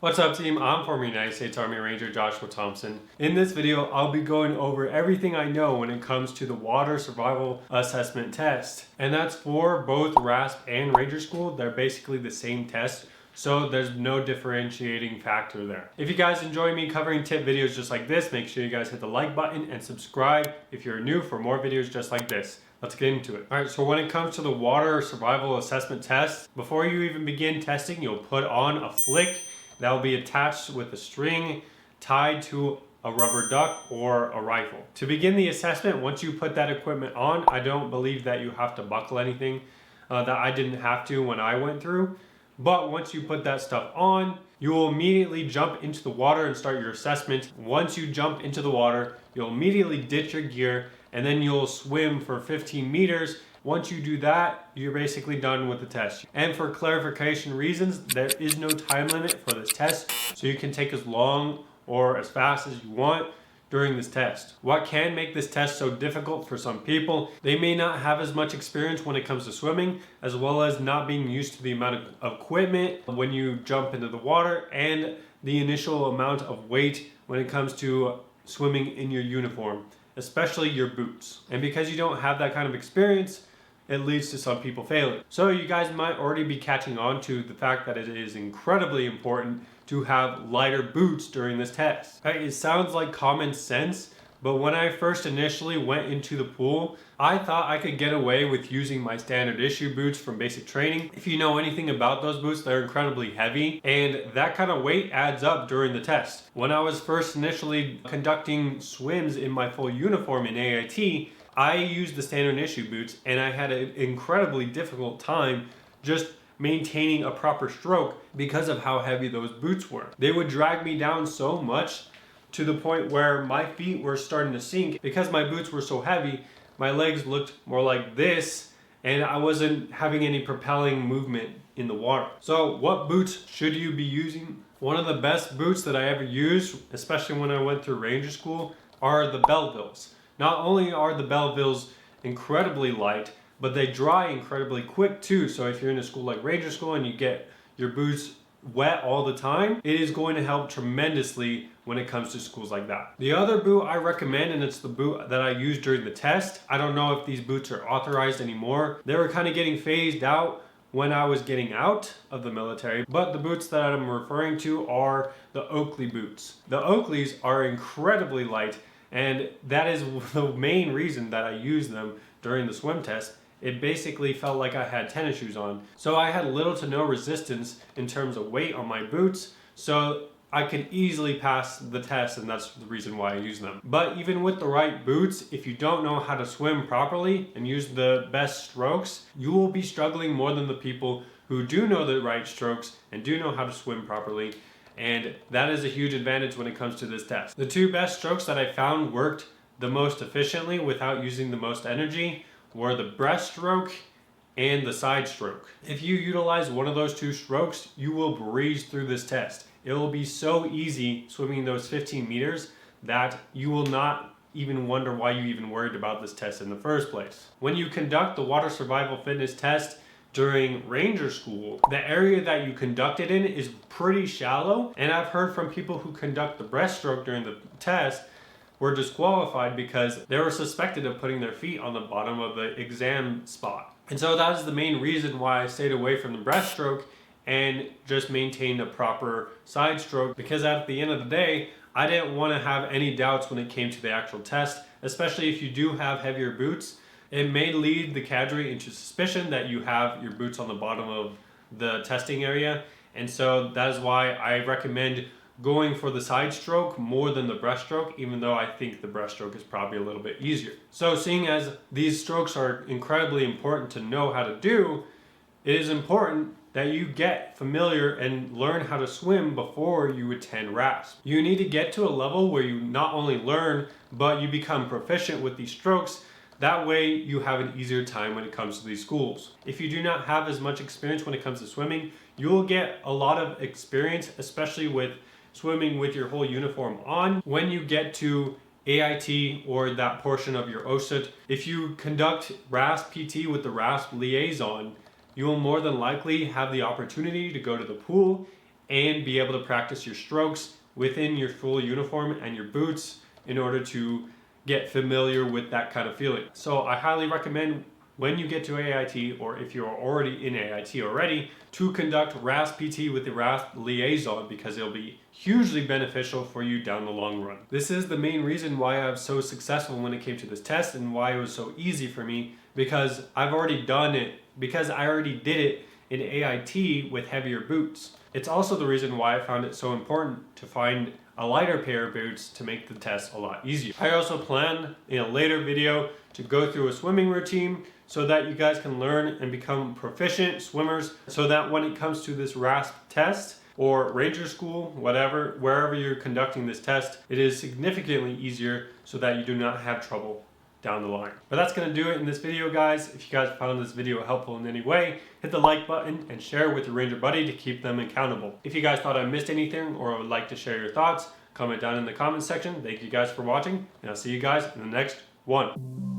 What's up team, I'm former United States Army Ranger Joshua Thompson. In this video, I'll be going over everything I know when it comes to the Water Survival Assessment Test. And that's for both RASP and Ranger School. They're basically the same test, so there's no differentiating factor there. If you guys enjoy me covering tip videos just like this, make sure you guys hit the like button and subscribe if you're new for more videos just like this. Let's get into it. All right, so when it comes to the Water Survival Assessment Test, before you even begin testing, you'll put on a flick that will be attached with a string tied to a rubber duck or a rifle. To begin the assessment, once you put that equipment on, I don't believe that you have to buckle anything. That I didn't have to when I went through. But once you put that stuff on, you will immediately jump into the water and start your assessment. Once you jump into the water, you'll immediately ditch your gear and then you'll swim for 15 meters. Once you do that, you're basically done with the test. And for clarification reasons, there is no time limit for this test, so you can take as long or as fast as you want during this test. What can make this test so difficult for some people, they may not have as much experience when it comes to swimming, as well as not being used to the amount of equipment when you jump into the water and the initial amount of weight when it comes to swimming in your uniform, especially your boots. And because you don't have that kind of experience, it leads to some people failing. So you guys might already be catching on to the fact that it is incredibly important to have lighter boots during this test. Okay, it sounds like common sense, but when I first initially went into the pool, I thought I could get away with using my standard issue boots from basic training. If you know anything about those boots, they're incredibly heavy, and that kind of weight adds up during the test. When I was first initially conducting swims in my full uniform in AIT, I used the standard issue boots and I had an incredibly difficult time just maintaining a proper stroke because of how heavy those boots were. They would drag me down so much to the point where my feet were starting to sink. Because my boots were so heavy, my legs looked more like this and I wasn't having any propelling movement in the water. So what boots should you be using? One of the best boots that I ever used, especially when I went through Ranger School, are the Bellevilles. Not only are the Bellevilles incredibly light, but they dry incredibly quick too. So if you're in a school like Ranger School and you get your boots wet all the time, it is going to help tremendously when it comes to schools like that. The other boot I recommend, and it's the boot that I used during the test. I don't know if these boots are authorized anymore. They were kind of getting phased out when I was getting out of the military, but the boots that I'm referring to are the Oakley boots. The Oakleys are incredibly light, and that is the main reason that I used them during the swim test. It basically felt like I had tennis shoes on. So I had little to no resistance in terms of weight on my boots, so I could easily pass the test, and that's the reason why I use them. But even with the right boots, if you don't know how to swim properly and use the best strokes, you will be struggling more than the people who do know the right strokes and do know how to swim properly. And that is a huge advantage when it comes to this test. The two best strokes that I found worked the most efficiently without using the most energy were the breaststroke and the side stroke. If you utilize one of those two strokes, you will breeze through this test. It will be so easy swimming those 15 meters that you will not even wonder why you even worried about this test in the first place. When you conduct the water survival fitness test during Ranger School, the area that you conduct it in is pretty shallow, and I've heard from people who conduct the breaststroke during the test were disqualified because they were suspected of putting their feet on the bottom of the exam spot. And so that is the main reason why I stayed away from the breaststroke and just maintained a proper side stroke, because at the end of the day, I didn't want to have any doubts when it came to the actual test, especially if you do have heavier boots. It may lead the cadre into suspicion that you have your boots on the bottom of the testing area. And so that is why I recommend going for the side stroke more than the breaststroke, even though I think the breaststroke is probably a little bit easier. So seeing as these strokes are incredibly important to know how to do, it is important that you get familiar and learn how to swim before you attend RASP. You need to get to a level where you not only learn, but you become proficient with these strokes. That way you have an easier time when it comes to these schools. If you do not have as much experience when it comes to swimming, you will get a lot of experience, especially with swimming with your whole uniform on, when you get to AIT or that portion of your OSUT. If you conduct RASP PT with the RASP liaison, you will more than likely have the opportunity to go to the pool and be able to practice your strokes within your full uniform and your boots in order to get familiar with that kind of feeling. So I highly recommend when you get to AIT, or if you're already in AIT already, to conduct RASP PT with the RASP liaison, because it'll be hugely beneficial for you down the long run. This is the main reason why I was so successful when it came to this test and why it was so easy for me, because I've already done it, because I already did it in AIT with heavier boots. It's also the reason why I found it so important to find a lighter pair of boots to make the test a lot easier. I also plan in a later video to go through a swimming routine so that you guys can learn and become proficient swimmers, so that when it comes to this RASP test or ranger school, whatever, wherever you're conducting this test, it is significantly easier so that you do not have trouble down the line. But that's gonna do it in this video, guys. If you guys found this video helpful in any way, hit the like button and share it with your ranger buddy to keep them accountable. If you guys thought I missed anything or would like to share your thoughts, comment down in the comments section. Thank you guys for watching, and I'll see you guys in the next one.